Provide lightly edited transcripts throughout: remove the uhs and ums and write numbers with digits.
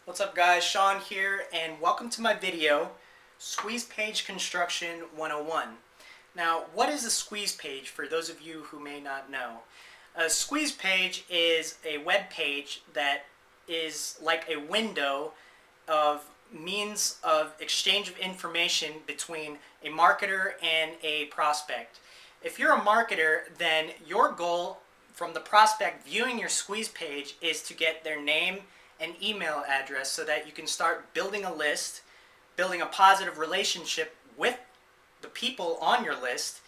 What's up guys, Sean here, and welcome to my video, Squeeze Page Construction 101. Now, what is a squeeze page for those of you who may not know? A squeeze page is a web page that is like a window of means of exchange of information between a marketer and a prospect. If you're a marketer, then your goal from the prospect viewing your squeeze page is to get their name and email address so that you can start building a list, building a positive relationship with the people on your list,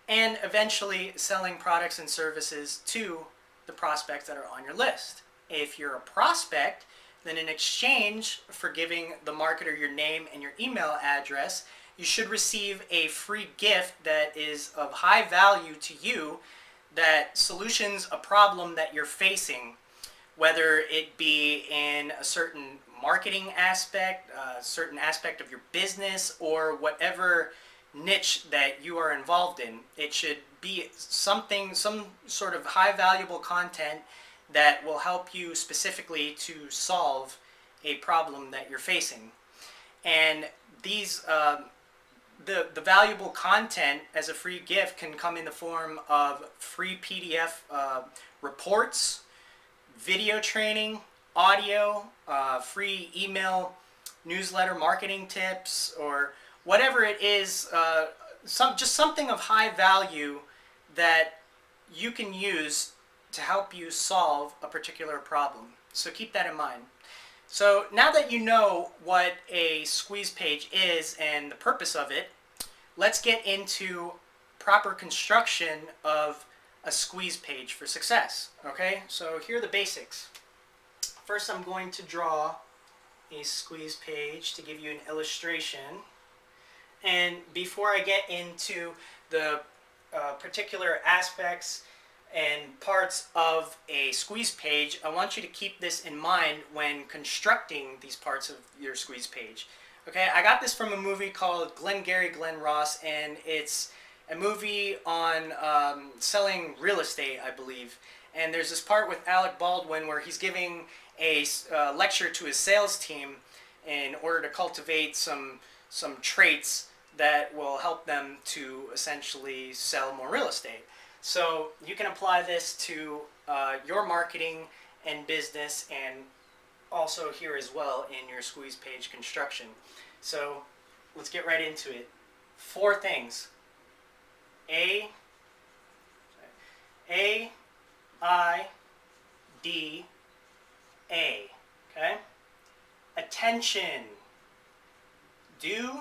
and eventually selling products and services to the prospects that are on your list. If you're a prospect, then in exchange for giving the marketer your name and your email address, you should receive a free gift that is of high value to you that solutions a problem that you're facing, whether it be in a certain marketing aspect, a certain aspect of your business, or whatever niche that you are involved in. It should be some sort of high valuable content that will help you specifically to solve a problem that you're facing. And these the valuable content as a free gift can come in the form of free PDF reports, video training, audio, free email newsletter marketing tips, or whatever it is, just something of high value that you can use to help you solve a particular problem. So keep that in mind. So now that you know what a squeeze page is and the purpose of it, let's get into proper construction of a squeeze page for success. Okay, so here are the basics. First, I'm going to draw a squeeze page to give you an illustration. And before I get into the particular aspects and parts of a squeeze page, I want you to keep this in mind when constructing these parts of your squeeze page. Okay, I got this from a movie called Glengarry Glen Ross, and it's a movie on selling real estate, I believe. And there's this part with Alec Baldwin where he's giving a lecture to his sales team in order to cultivate some traits that will help them to essentially sell more real estate. So you can apply this to your marketing and business, and also here as well in your squeeze page construction. So let's get right into it. 4 things. A, I, D, A. Okay? Attention. Do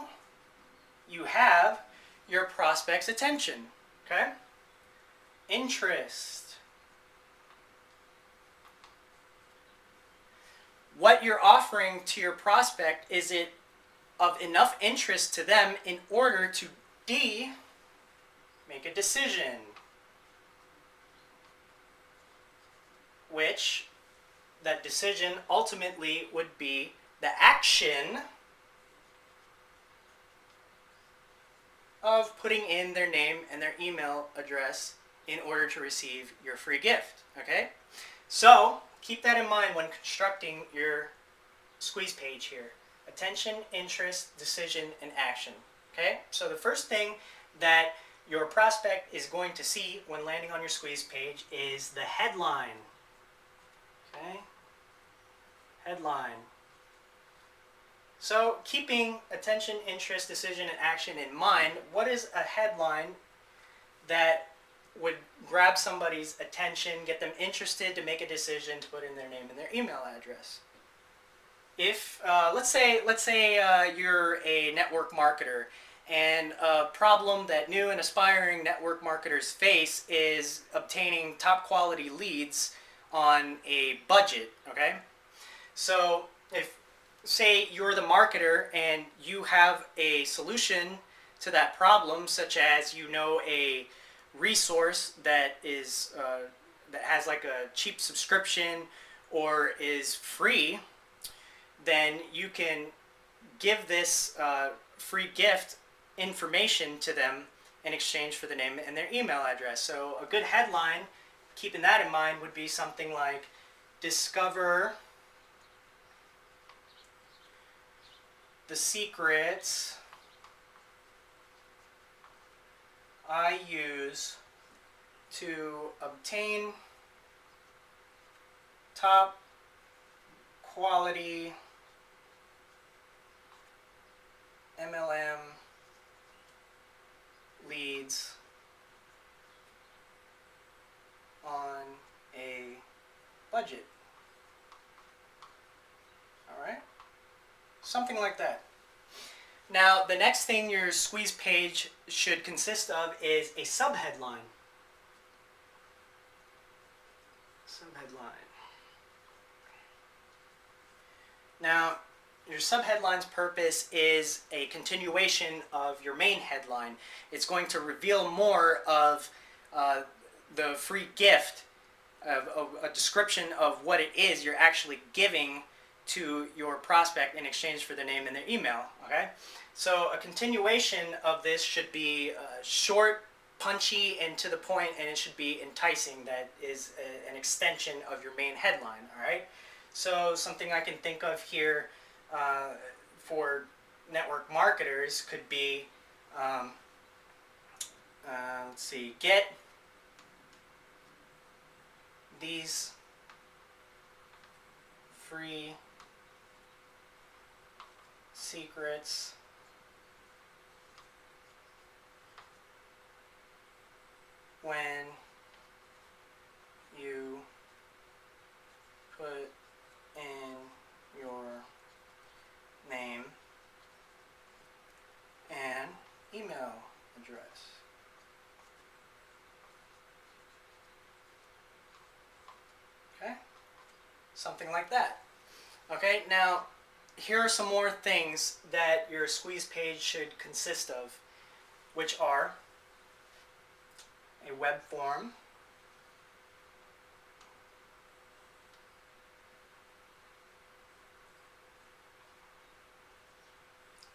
you have your prospect's attention? Okay? Interest. What you're offering to your prospect, is it of enough interest to them in order to D, make a decision, which that decision ultimately would be the action of putting in their name and their email address in order to receive your free gift. Okay? So keep that in mind when constructing your squeeze page here. Attention, interest, decision, and action. Okay? So the first thing that your prospect is going to see when landing on your squeeze page is the headline. Okay? Headline. So keeping attention, interest, decision, and action in mind, what is a headline that would grab somebody's attention, get them interested to make a decision to put in their name and their email address? If let's say you're a network marketer, and a problem that new and aspiring network marketers face is obtaining top quality leads on a budget. Okay, so if, say, you're the marketer and you have a solution to that problem, such as a resource that is that has like a cheap subscription or is free, then you can give this free gift information to them in exchange for the name and their email address. So a good headline, keeping that in mind, would be something like, discover the secrets I use to obtain top quality MLM leads on a budget. Alright? Something like that. Now, the next thing your squeeze page should consist of is a subheadline. Subheadline. Now, your subheadline's purpose is a continuation of your main headline. It's going to reveal more of the free gift, of a description of what it is you're actually giving to your prospect in exchange for their name and their email. Okay, so a continuation of this should be short, punchy, and to the point, and it should be enticing. That is an extension of your main headline. All right, so something I can think of here for network marketers could be, let's see, get these free secrets when you put in your name and email address. Okay? Something like that. Okay, now here are some more things that your squeeze page should consist of, which are a web form,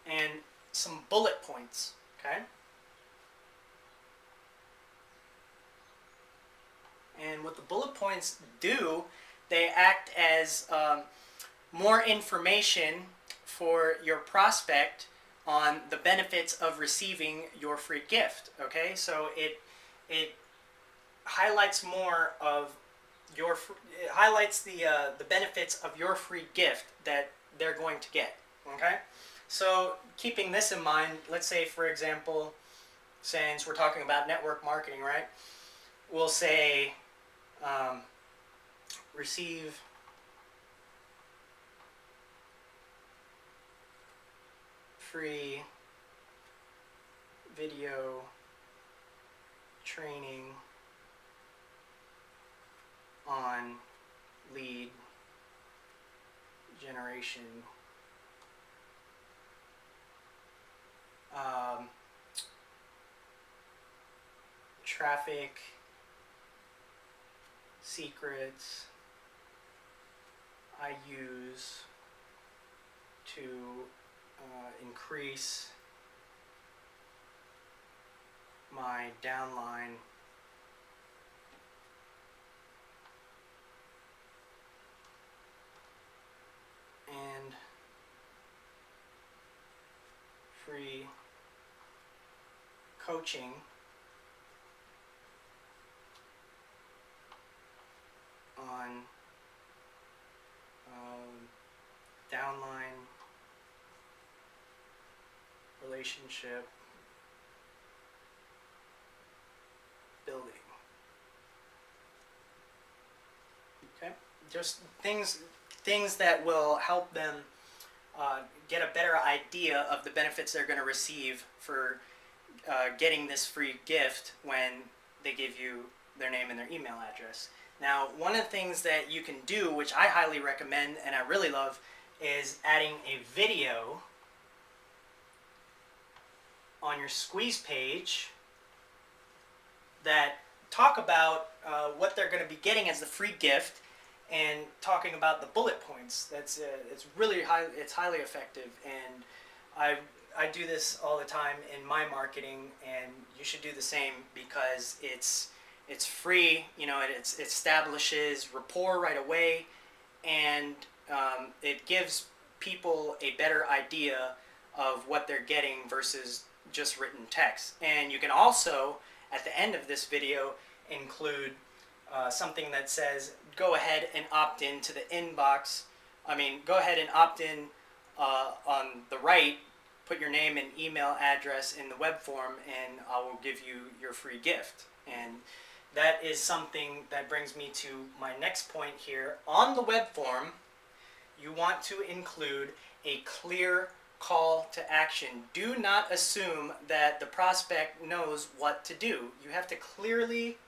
and some bullet points. Okay? And what the bullet points do, they act as more information for your prospect on the benefits of receiving your free gift. Okay, so it highlights more of your it highlights the benefits of your free gift that they're going to get. Okay, so keeping this in mind, let's say for example, since we're talking about network marketing, right? We'll say receive free video training on lead generation, traffic secrets I use to increase my downline and free coaching on downline relationship building. Okay, just things that will help them get a better idea of the benefits they're going to receive for getting this free gift when they give you their name and their email address. Now, one of the things that you can do, which I highly recommend and I really love, is adding a video on your squeeze page that talk about what they're going to be getting as the free gift, and talking about the bullet points. That's it's really it's highly effective, and I do this all the time in my marketing, and you should do the same because it's free. You know, it establishes rapport right away, and it gives people a better idea of what they're getting versus just written text. And you can also, at the end of this video, include something that says go ahead and opt in to the inbox. Go ahead and opt in on the right, put your name and email address in the web form, and I will give you your free gift. And that is something that brings me to my next point here. On the web form, you want to include a clear call to action. Do not assume that the prospect knows what to do. You have to clearly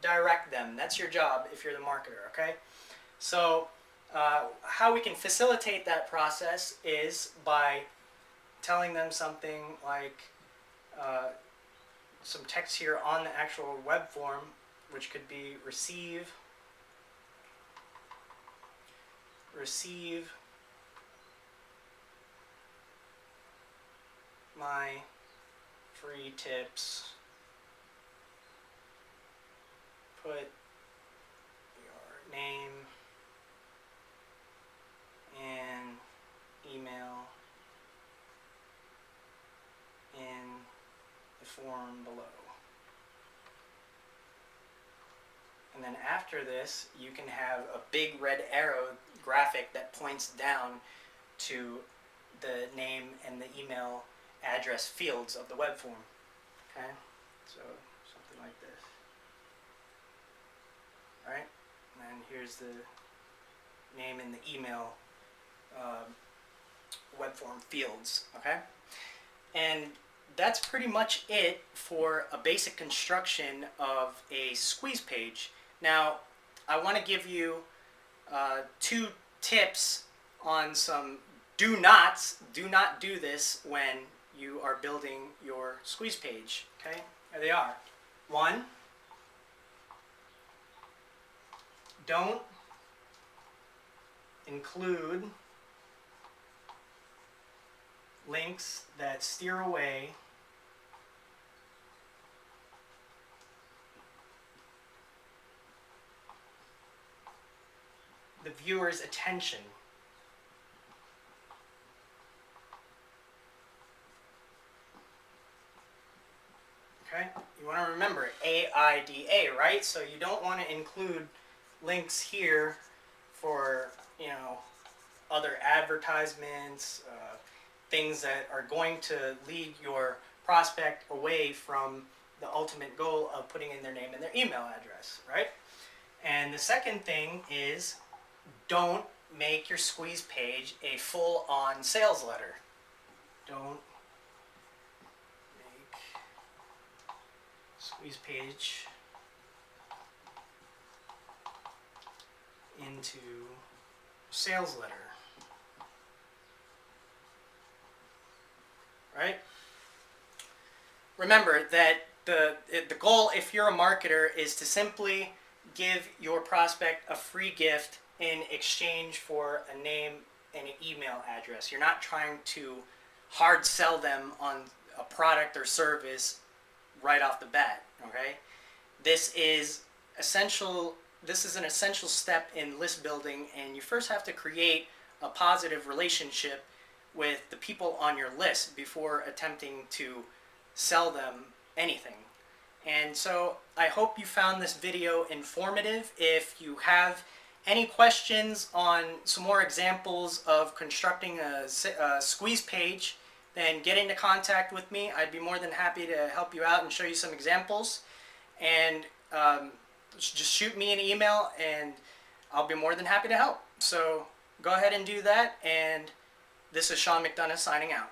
direct them. That's your job if you're the marketer, okay? So how we can facilitate that process is by telling them something like some text here on the actual web form, which could be receive my free tips. Put your name and email in the form below. And then after this, you can have a big red arrow graphic that points down to the name and the email address fields of the web form. Okay, so something like this. All right, and then here's the name and the email web form fields. Okay, and that's pretty much it for a basic construction of a squeeze page. Now, I want to give you 2 tips on some do nots. Do not do this when you are building your squeeze page. Okay, here they are. 1, don't include links that steer away the viewer's attention. Okay, you want to remember AIDA, right? So you don't want to include links here for, other advertisements, things that are going to lead your prospect away from the ultimate goal of putting in their name and their email address, right? And the second thing is, don't make your squeeze page a full-on sales letter. Don't make squeeze page into sales letter. Right? Remember that the goal, if you're a marketer, is to simply give your prospect a free gift in exchange for a name and an email address. You're not trying to hard sell them on a product or service right off the bat. Okay? This is essential. This is an essential step in list building, and you first have to create a positive relationship with the people on your list before attempting to sell them anything. And so I hope you found this video informative. If you have any questions on some more examples of constructing a squeeze page, then get into contact with me. I'd be more than happy to help you out and show you some examples. And just shoot me an email and I'll be more than happy to help. So go ahead and do that. And this is Sean McDonough signing out.